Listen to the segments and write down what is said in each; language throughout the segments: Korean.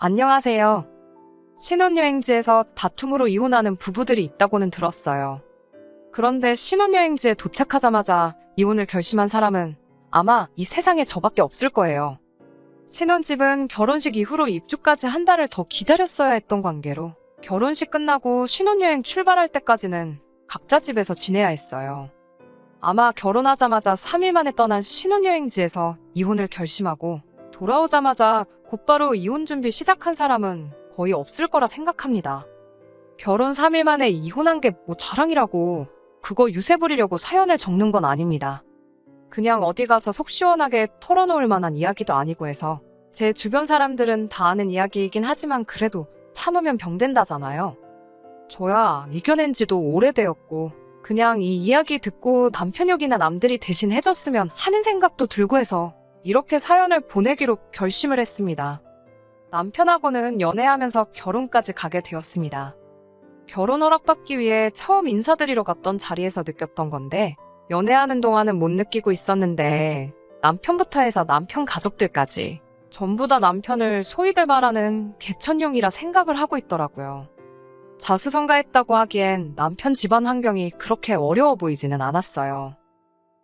안녕하세요. 신혼여행지에서 다툼으로 이혼하는 부부들이 있다고는 들었어요. 그런데 신혼여행지에 도착하자마자 이혼을 결심한 사람은 아마 이 세상에 저밖에 없을 거예요. 신혼집은 결혼식 이후로 입주까지 한 달을 더 기다렸어야 했던 관계로 결혼식 끝나고 신혼여행 출발할 때까지는 각자 집에서 지내야 했어요. 아마 결혼하자마자 3일 만에 떠난 신혼여행지에서 이혼을 결심하고 돌아오자마자 곧바로 이혼 준비 시작한 사람은 거의 없을 거라 생각합니다. 결혼 3일 만에 이혼한 게 뭐 자랑이라고 그거 유세 부리려고 사연을 적는 건 아닙니다. 그냥 어디 가서 속 시원하게 털어놓을 만한 이야기도 아니고 해서 제 주변 사람들은 다 아는 이야기이긴 하지만 그래도 참으면 병된다잖아요. 저야 이겨낸 지도 오래되었고 그냥 이 이야기 듣고 남편 욕이나 남들이 대신 해줬으면 하는 생각도 들고 해서 이렇게 사연을 보내기로 결심을 했습니다. 남편하고는 연애하면서 결혼까지 가게 되었습니다. 결혼 허락받기 위해 처음 인사드리러 갔던 자리에서 느꼈던 건데 연애하는 동안은 못 느끼고 있었는데 남편부터 해서 남편 가족들까지 전부 다 남편을 소위들 말하는 개천용이라 생각을 하고 있더라고요. 자수성가했다고 하기엔 남편 집안 환경이 그렇게 어려워 보이지는 않았어요.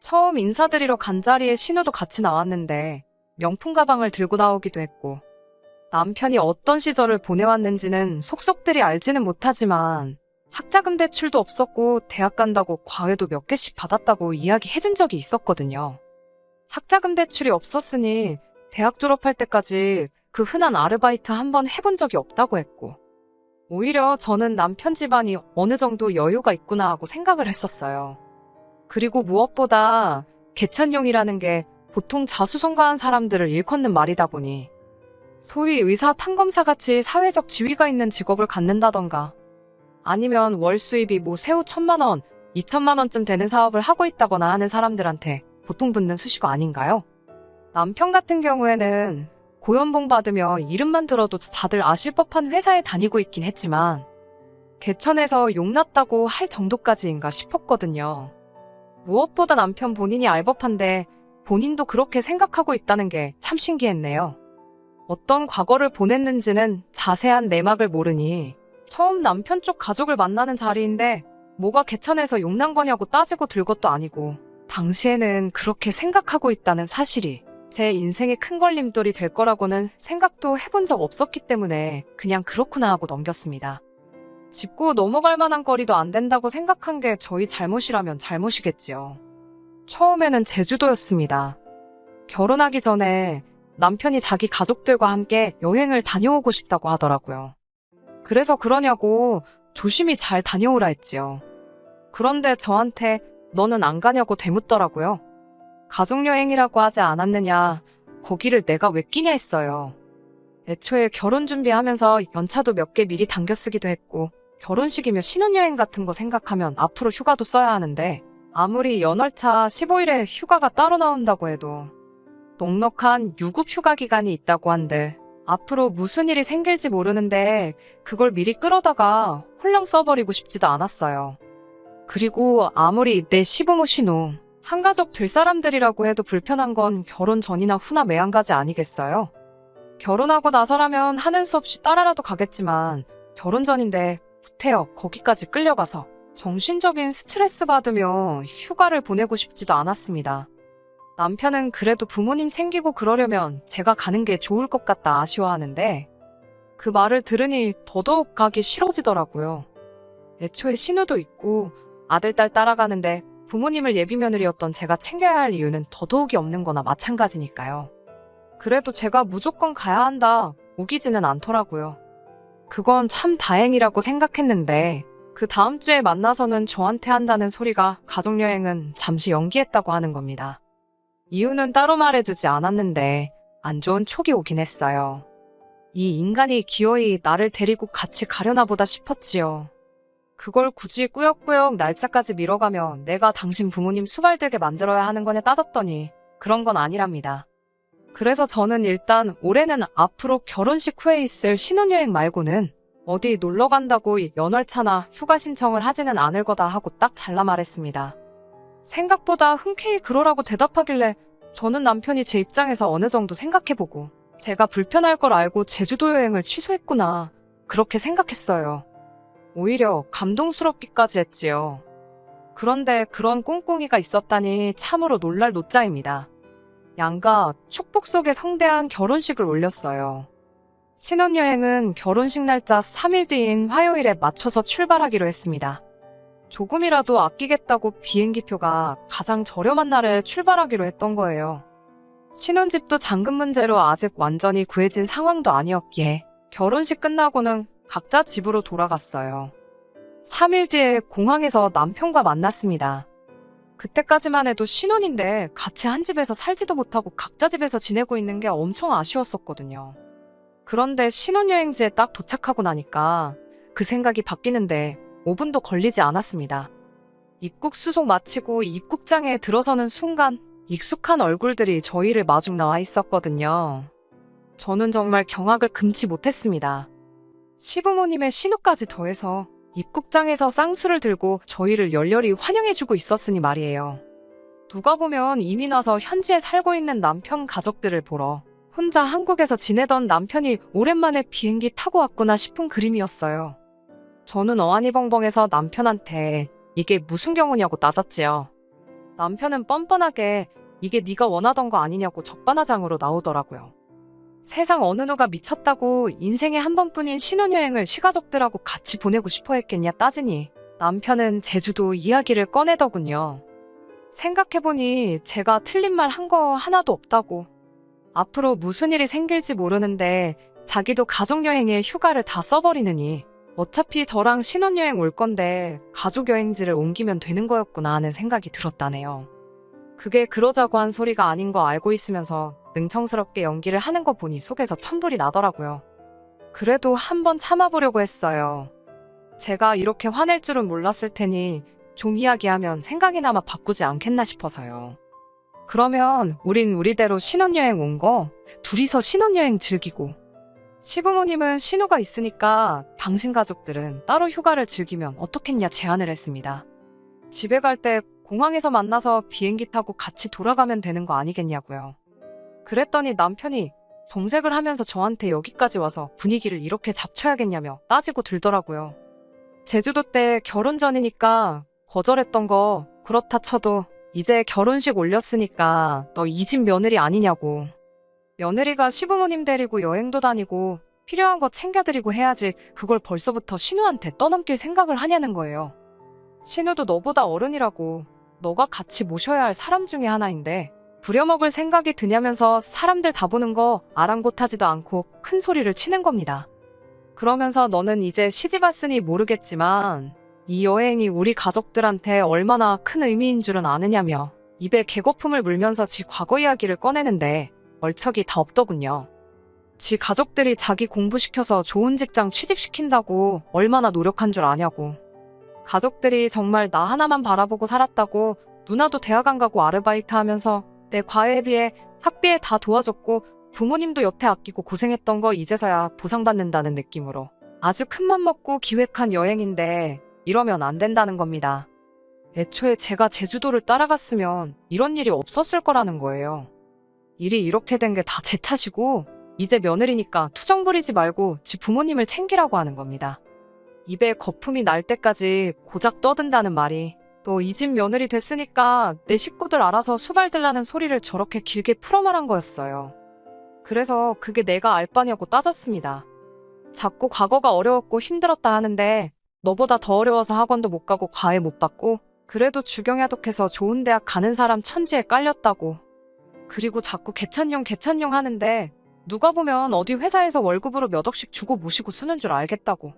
처음 인사드리러 간 자리에 신우도 같이 나왔는데 명품 가방을 들고 나오기도 했고 남편이 어떤 시절을 보내왔는지는 속속들이 알지는 못하지만 학자금 대출도 없었고 대학 간다고 과외도 몇 개씩 받았다고 이야기해준 적이 있었거든요. 학자금 대출이 없었으니 대학 졸업할 때까지 그 흔한 아르바이트 한 번 해본 적이 없다고 했고 오히려 저는 남편 집안이 어느 정도 여유가 있구나 하고 생각을 했었어요. 그리고 무엇보다 개천용이라는 게 보통 자수성가한 사람들을 일컫는 말이다 보니 소위 의사 판검사같이 사회적 지위가 있는 직업을 갖는다던가 아니면 월 수입이 뭐 세후 1,000만 원, 2,000만 원쯤 되는 사업을 하고 있다거나 하는 사람들한테 보통 붙는 수식어 아닌가요? 남편 같은 경우에는 고연봉 받으며 이름만 들어도 다들 아실 법한 회사에 다니고 있긴 했지만 개천에서 용났다고 할 정도까지인가 싶었거든요. 무엇보다 남편 본인이 알 법한데 본인도 그렇게 생각하고 있다는 게 참 신기했네요. 어떤 과거를 보냈는지는 자세한 내막을 모르니 처음 남편 쪽 가족을 만나는 자리인데 뭐가 개천에서 용난 거냐고 따지고 들 것도 아니고 당시에는 그렇게 생각하고 있다는 사실이 제 인생의 큰 걸림돌이 될 거라고는 생각도 해본 적 없었기 때문에 그냥 그렇구나 하고 넘겼습니다. 짚고 넘어갈 만한 거리도 안 된다고 생각한 게 저희 잘못이라면 잘못이겠지요. 처음에는 제주도였습니다. 결혼하기 전에 남편이 자기 가족들과 함께 여행을 다녀오고 싶다고 하더라고요. 그래서 그러냐고 조심히 잘 다녀오라 했지요. 그런데 저한테 너는 안 가냐고 되묻더라고요. 가족여행이라고 하지 않았느냐, 거기를 내가 왜 끼냐 했어요. 애초에 결혼 준비하면서 연차도 몇 개 미리 당겨 쓰기도 했고 결혼식이며 신혼여행 같은 거 생각하면 앞으로 휴가도 써야 하는데 아무리 연월차 15일에 휴가가 따로 나온다고 해도 넉넉한 유급 휴가 기간이 있다고 한들 앞으로 무슨 일이 생길지 모르는데 그걸 미리 끌어다가 홀랑 써버리고 싶지도 않았어요. 그리고 아무리 내 시부모 신우 한가족 될 사람들이라고 해도 불편한 건 결혼 전이나 후나 매한가지 아니겠어요? 결혼하고 나서라면 하는 수 없이 따라라도 가겠지만 결혼 전인데 구태여 거기까지 끌려가서 정신적인 스트레스 받으며 휴가를 보내고 싶지도 않았습니다. 남편은 그래도 부모님 챙기고 그러려면 제가 가는 게 좋을 것 같다 아쉬워하는데 그 말을 들으니 더더욱 가기 싫어지더라고요. 애초에 신우도 있고 아들, 딸 따라가는데 부모님을 예비며느리였던 제가 챙겨야 할 이유는 더더욱이 없는 거나 마찬가지니까요. 그래도 제가 무조건 가야 한다 우기지는 않더라고요. 그건 참 다행이라고 생각했는데 그 다음 주에 만나서는 저한테 한다는 소리가 가족여행은 잠시 연기했다고 하는 겁니다. 이유는 따로 말해주지 않았는데 안 좋은 촉이 오긴 했어요. 이 인간이 기어이 나를 데리고 같이 가려나 보다 싶었지요. 그걸 굳이 꾸역꾸역 날짜까지 미뤄가며 내가 당신 부모님 수발들게 만들어야 하는 거냐 따졌더니 그런 건 아니랍니다. 그래서 저는 일단 올해는 앞으로 결혼식 후에 있을 신혼여행 말고는 어디 놀러 간다고 연월차나 휴가 신청을 하지는 않을 거다 하고 딱 잘라 말했습니다. 생각보다 흔쾌히 그러라고 대답하길래 저는 남편이 제 입장에서 어느 정도 생각해보고 제가 불편할 걸 알고 제주도 여행을 취소했구나. 그렇게 생각했어요. 오히려 감동스럽기까지 했지요. 그런데 그런 꿍꿍이가 있었다니 참으로 놀랄 노짜입니다. 양가 축복 속에 성대한 결혼식을 올렸어요. 신혼여행은 결혼식 날짜 3일 뒤인 화요일에 맞춰서 출발하기로 했습니다. 조금이라도 아끼겠다고 비행기표가 가장 저렴한 날에 출발하기로 했던 거예요. 신혼집도 잔금 문제로 아직 완전히 구해진 상황도 아니었기에 결혼식 끝나고는 각자 집으로 돌아갔어요. 3일 뒤에 공항에서 남편과 만났습니다. 그때까지만 해도 신혼인데 같이 한 집에서 살지도 못하고 각자 집에서 지내고 있는 게 엄청 아쉬웠었거든요. 그런데 신혼여행지에 딱 도착하고 나니까 그 생각이 바뀌는데 5분도 걸리지 않았습니다. 입국 수속 마치고 입국장에 들어서는 순간 익숙한 얼굴들이 저희를 마중 나와 있었거든요. 저는 정말 경악을 금치 못했습니다. 시부모님의 신우까지 더해서 입국장에서 쌍수를 들고 저희를 열렬히 환영해주고 있었으니 말이에요. 누가 보면 이민 와서 현지에 살고 있는 남편 가족들을 보러 혼자 한국에서 지내던 남편이 오랜만에 비행기 타고 왔구나 싶은 그림이었어요. 저는 어안이벙벙해서 남편한테 이게 무슨 경우냐고 따졌지요. 남편은 뻔뻔하게 이게 네가 원하던 거 아니냐고 적반하장으로 나오더라고요. 세상 어느 누가 미쳤다고 인생에 한 번뿐인 신혼여행을 시가족들하고 같이 보내고 싶어 했겠냐 따지니 남편은 제주도 이야기를 꺼내더군요. 생각해보니 제가 틀린 말 한 거 하나도 없다고. 앞으로 무슨 일이 생길지 모르는데 자기도 가족여행에 휴가를 다 써버리느니 어차피 저랑 신혼여행 올 건데 가족여행지를 옮기면 되는 거였구나 하는 생각이 들었다네요. 그게 그러자고 한 소리가 아닌 거 알고 있으면서 능청스럽게 연기를 하는 거 보니 속에서 천불이 나더라고요. 그래도 한번 참아보려고 했어요. 제가 이렇게 화낼 줄은 몰랐을 테니 좀 이야기하면 생각이나마 바꾸지 않겠나 싶어서요. 그러면 우린 우리대로 신혼여행 온 거 둘이서 신혼여행 즐기고 시부모님은 신우가 있으니까 당신 가족들은 따로 휴가를 즐기면 어떻겠냐 제안을 했습니다. 집에 갈 때 공항에서 만나서 비행기 타고 같이 돌아가면 되는 거 아니겠냐고요. 그랬더니 남편이 정색을 하면서 저한테 여기까지 와서 분위기를 이렇게 잡쳐야겠냐며 따지고 들더라고요. 제주도 때 결혼 전이니까 거절했던 거 그렇다 쳐도 이제 결혼식 올렸으니까 너 이 집 며느리 아니냐고. 며느리가 시부모님 데리고 여행도 다니고 필요한 거 챙겨드리고 해야지 그걸 벌써부터 신우한테 떠넘길 생각을 하냐는 거예요. 신우도 너보다 어른이라고. 너가 같이 모셔야 할 사람 중에 하나인데 부려먹을 생각이 드냐면서 사람들 다 보는 거 아랑곳하지도 않고 큰 소리를 치는 겁니다. 그러면서 너는 이제 시집 왔으니 모르겠지만 이 여행이 우리 가족들한테 얼마나 큰 의미인 줄은 아느냐며 입에 개거품을 물면서 지 과거 이야기를 꺼내는데 얼척이 다 없더군요. 지 가족들이 자기 공부시켜서 좋은 직장 취직시킨다고 얼마나 노력한 줄 아냐고. 가족들이 정말 나 하나만 바라보고 살았다고 누나도 대학 안 가고 아르바이트 하면서 내 과외에 비해 학비에 다 도와줬고 부모님도 여태 아끼고 고생했던 거 이제서야 보상받는다는 느낌으로 아주 큰맘 먹고 기획한 여행인데 이러면 안 된다는 겁니다. 애초에 제가 제주도를 따라갔으면 이런 일이 없었을 거라는 거예요. 일이 이렇게 된 게 다 제 탓이고 이제 며느리니까 투정 부리지 말고 지 부모님을 챙기라고 하는 겁니다. 입에 거품이 날 때까지 고작 떠든다는 말이 너 이 집 며느리 됐으니까 내 식구들 알아서 수발들라는 소리를 저렇게 길게 풀어 말한 거였어요. 그래서 그게 내가 알 바냐고 따졌습니다. 자꾸 과거가 어려웠고 힘들었다 하는데 너보다 더 어려워서 학원도 못 가고 과외 못 받고 그래도 주경야독해서 좋은 대학 가는 사람 천지에 깔렸다고. 그리고 자꾸 개천용 하는데 누가 보면 어디 회사에서 월급으로 몇 억씩 주고 모시고 쓰는 줄 알겠다고.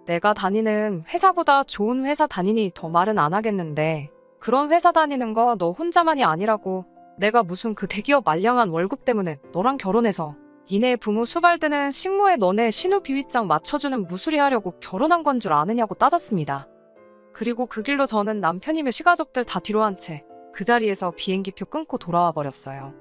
내가 다니는 회사보다 좋은 회사 다니니 더 말은 안 하겠는데 그런 회사 다니는 거 너 혼자만이 아니라고. 내가 무슨 그 대기업 말량한 월급 때문에 너랑 결혼해서 니네 부모 수발드는 식모에 너네 신우 비위장 맞춰주는 무수리 하려고 결혼한 건 줄 아느냐고 따졌습니다. 그리고 그 길로 저는 남편이며 시가족들 다 뒤로 한 채 그 자리에서 비행기표 끊고 돌아와 버렸어요.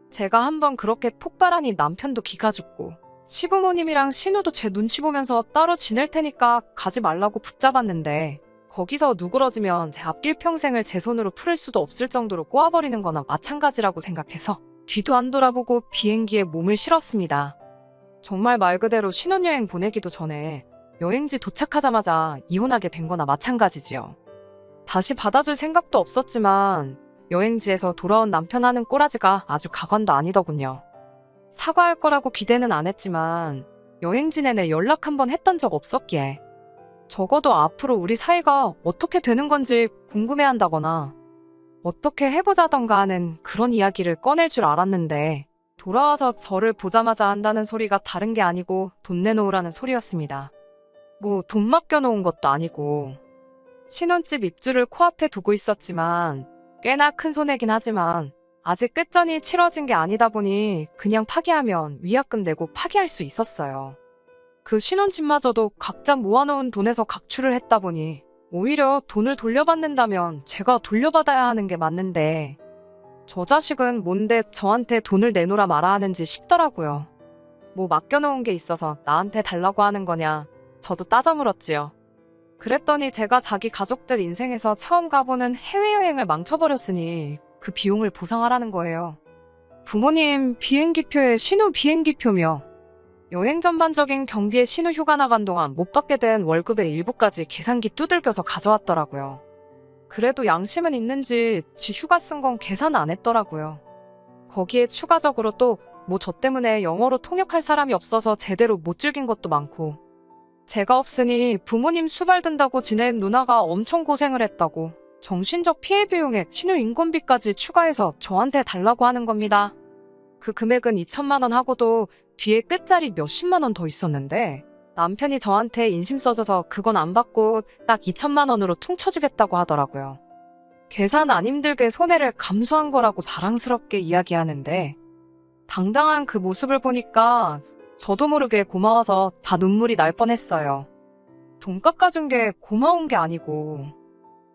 제가 한번 그렇게 폭발하니 남편도 기가 죽고 시부모님이랑 신우도 제 눈치 보면서 따로 지낼 테니까 가지 말라고 붙잡았는데 거기서 누그러지면 제 앞길 평생을 제 손으로 풀을 수도 없을 정도로 꼬아버리는 거나 마찬가지라고 생각해서 뒤도 안 돌아보고 비행기에 몸을 실었습니다. 정말 말 그대로 신혼여행 보내기도 전에 여행지 도착하자마자 이혼하게 된 거나 마찬가지지요. 다시 받아줄 생각도 없었지만 여행지에서 돌아온 남편 하는 꼬라지가 아주 가관도 아니더군요. 사과할 거라고 기대는 안 했지만 여행지 내내 연락 한번 했던 적 없었기에 적어도 앞으로 우리 사이가 어떻게 되는 건지 궁금해한다거나 어떻게 해보자던가 하는 그런 이야기를 꺼낼 줄 알았는데 돌아와서 저를 보자마자 한다는 소리가 다른 게 아니고 돈 내놓으라는 소리였습니다. 뭐 돈 맡겨놓은 것도 아니고 신혼집 입주를 코앞에 두고 있었지만 꽤나 큰 손해긴 하지만 아직 끝전이 치러진 게 아니다 보니 그냥 파기하면 위약금 내고 파기할 수 있었어요. 그 신혼집마저도 각자 모아놓은 돈에서 각출을 했다 보니 오히려 돈을 돌려받는다면 제가 돌려받아야 하는 게 맞는데 저 자식은 뭔데 저한테 돈을 내놓으라 말아 하는지 싶더라고요. 뭐 맡겨놓은 게 있어서 나한테 달라고 하는 거냐 저도 따져 물었지요. 그랬더니 제가 자기 가족들 인생에서 처음 가보는 해외여행을 망쳐버렸으니 그 비용을 보상하라는 거예요. 부모님 비행기표에 신우 비행기표며 여행 전반적인 경비에 신우 휴가 나간 동안 못 받게 된 월급의 일부까지 계산기 두들겨서 가져왔더라고요. 그래도 양심은 있는지 지 휴가 쓴 건 계산 안 했더라고요. 거기에 추가적으로 또 뭐 저 때문에 영어로 통역할 사람이 없어서 제대로 못 즐긴 것도 많고 제가 없으니 부모님 수발 든다고 지낸 누나가 엄청 고생을 했다고 정신적 피해 비용에 신우 인건비까지 추가해서 저한테 달라고 하는 겁니다. 그 금액은 2천만 원 하고도 뒤에 끝자리 몇십만 원 더 있었는데 남편이 저한테 인심 써줘서 그건 안 받고 딱 2천만 원으로 퉁쳐주겠다고 하더라고요. 계산 안 힘들게 손해를 감수한 거라고 자랑스럽게 이야기하는데 당당한 그 모습을 보니까 저도 모르게 고마워서 다 눈물이 날 뻔했어요. 돈 깎아준 게 고마운 게 아니고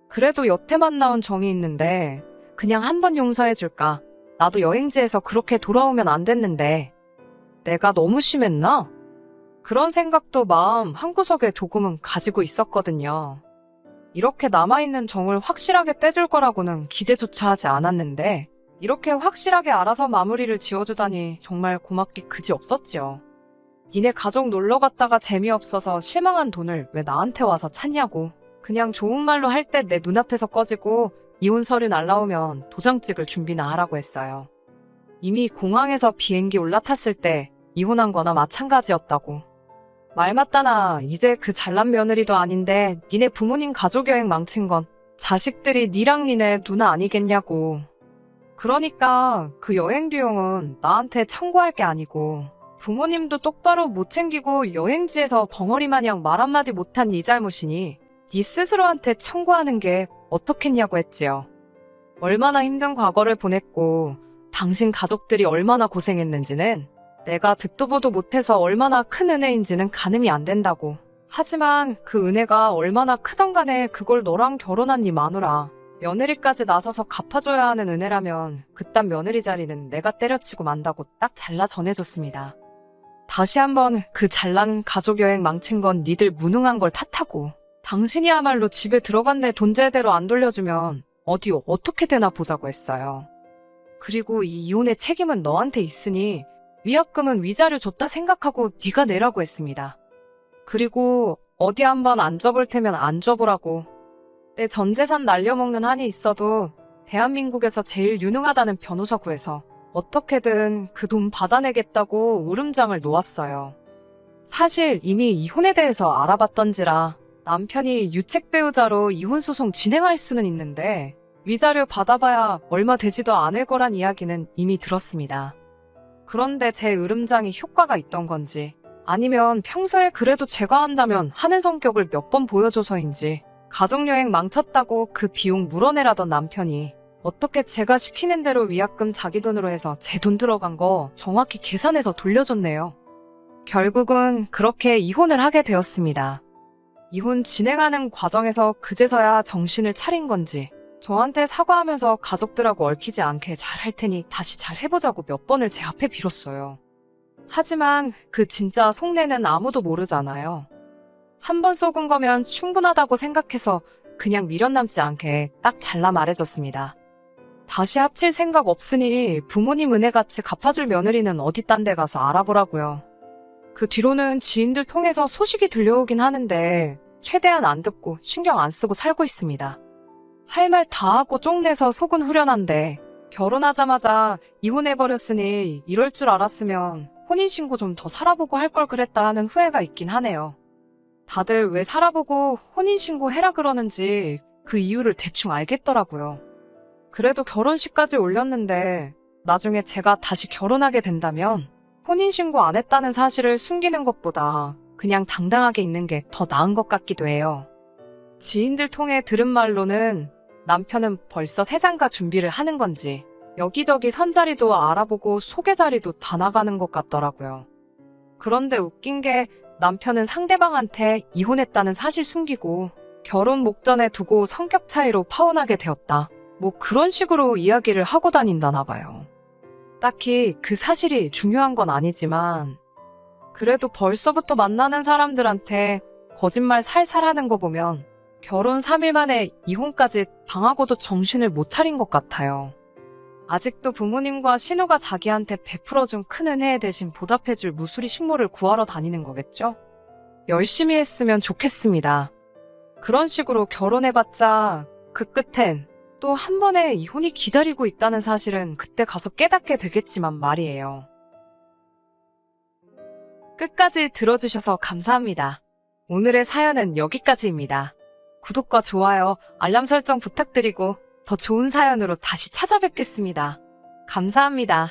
그래도 여태만 나온 정이 있는데 그냥 한번 용서해줄까? 나도 여행지에서 그렇게 돌아오면 안 됐는데 내가 너무 심했나? 그런 생각도 마음 한구석에 조금은 가지고 있었거든요. 이렇게 남아있는 정을 확실하게 떼줄 거라고는 기대조차 하지 않았는데 이렇게 확실하게 알아서 마무리를 지어주다니 정말 고맙기 그지 없었지요. 니네 가족 놀러 갔다가 재미없어서 실망한 돈을 왜 나한테 와서 찾냐고. 그냥 좋은 말로 할 때 내 눈앞에서 꺼지고 이혼 서류 날라오면 도장 찍을 준비나 하라고 했어요. 이미 공항에서 비행기 올라탔을 때 이혼한 거나 마찬가지였다고. 말 맞다나 이제 그 잘난 며느리도 아닌데 니네 부모님 가족여행 망친 건 자식들이 니랑 니네 누나 아니겠냐고. 그러니까 그 여행 비용은 나한테 청구할 게 아니고 부모님도 똑바로 못 챙기고 여행지에서 벙어리 마냥 말 한마디 못한 네 잘못이니 네 스스로한테 청구하는 게 어떻겠냐고 했지요. 얼마나 힘든 과거를 보냈고 당신 가족들이 얼마나 고생했는지는 내가 듣도 보도 못해서 얼마나 큰 은혜인지는 가늠이 안 된다고. 하지만 그 은혜가 얼마나 크던 간에 그걸 너랑 결혼한 네 마누라 며느리까지 나서서 갚아줘야 하는 은혜라면 그딴 며느리 자리는 내가 때려치고 만다고 딱 잘라 전해줬습니다. 다시 한번 그 잘난 가족여행 망친 건 니들 무능한 걸 탓하고 당신이야말로 집에 들어간 내 돈 제대로 안 돌려주면 어디 어떻게 되나 보자고 했어요. 그리고 이 이혼의 책임은 너한테 있으니 위약금은 위자료 줬다 생각하고 네가 내라고 했습니다. 그리고 어디 한번 안 줘볼 테면 안 줘보라고. 내 전 재산 날려먹는 한이 있어도 대한민국에서 제일 유능하다는 변호사 구해서 어떻게든 그 돈 받아내겠다고 울음장을 놓았어요. 사실 이미 이혼에 대해서 알아봤던지라 남편이 유책 배우자로 이혼 소송 진행할 수는 있는데 위자료 받아봐야 얼마 되지도 않을 거란 이야기는 이미 들었습니다. 그런데 제 으름장이 효과가 있던 건지 아니면 평소에 그래도 제가 한다면 하는 성격을 몇 번 보여줘서인지 가족여행 망쳤다고 그 비용 물어내라던 남편이 어떻게 제가 시키는 대로 위약금 자기 돈으로 해서 제 돈 들어간 거 정확히 계산해서 돌려줬네요. 결국은 그렇게 이혼을 하게 되었습니다. 이혼 진행하는 과정에서 그제서야 정신을 차린 건지 저한테 사과하면서 가족들하고 얽히지 않게 잘 할 테니 다시 잘 해보자고 몇 번을 제 앞에 빌었어요. 하지만 그 진짜 속내는 아무도 모르잖아요. 한 번 속은 거면 충분하다고 생각해서 그냥 미련 남지 않게 딱 잘라 말해줬습니다. 다시 합칠 생각 없으니 부모님 은혜같이 갚아줄 며느리는 어디 딴 데 가서 알아보라고요. 그 뒤로는 지인들 통해서 소식이 들려오긴 하는데 최대한 안 듣고 신경 안 쓰고 살고 있습니다. 할 말 다 하고 쪽내서 속은 후련한데 결혼하자마자 이혼해버렸으니 이럴 줄 알았으면 혼인신고 좀 더 살아보고 할 걸 그랬다 하는 후회가 있긴 하네요. 다들 왜 살아보고 혼인신고 해라 그러는지 그 이유를 대충 알겠더라고요. 그래도 결혼식까지 올렸는데 나중에 제가 다시 결혼하게 된다면 혼인신고 안 했다는 사실을 숨기는 것보다 그냥 당당하게 있는 게 더 나은 것 같기도 해요. 지인들 통해 들은 말로는 남편은 벌써 새장가 준비를 하는 건지 여기저기 선자리도 알아보고 소개 자리도 다 나가는 것 같더라고요. 그런데 웃긴 게 남편은 상대방한테 이혼했다는 사실 숨기고 결혼 목전에 두고 성격 차이로 파혼하게 되었다. 뭐 그런 식으로 이야기를 하고 다닌다나 봐요. 딱히 그 사실이 중요한 건 아니지만 그래도 벌써부터 만나는 사람들한테 거짓말 살살 하는 거 보면 결혼 3일 만에 이혼까지 당하고도 정신을 못 차린 것 같아요. 아직도 부모님과 신우가 자기한테 베풀어준 큰 은혜에 대신 보답해줄 무수리 식모를 구하러 다니는 거겠죠? 열심히 했으면 좋겠습니다. 그런 식으로 결혼해봤자 그 끝엔 또 한 번의 이혼이 기다리고 있다는 사실은 그때 가서 깨닫게 되겠지만 말이에요. 끝까지 들어주셔서 감사합니다. 오늘의 사연은 여기까지입니다. 구독과 좋아요, 알람 설정 부탁드리고 더 좋은 사연으로 다시 찾아뵙겠습니다. 감사합니다.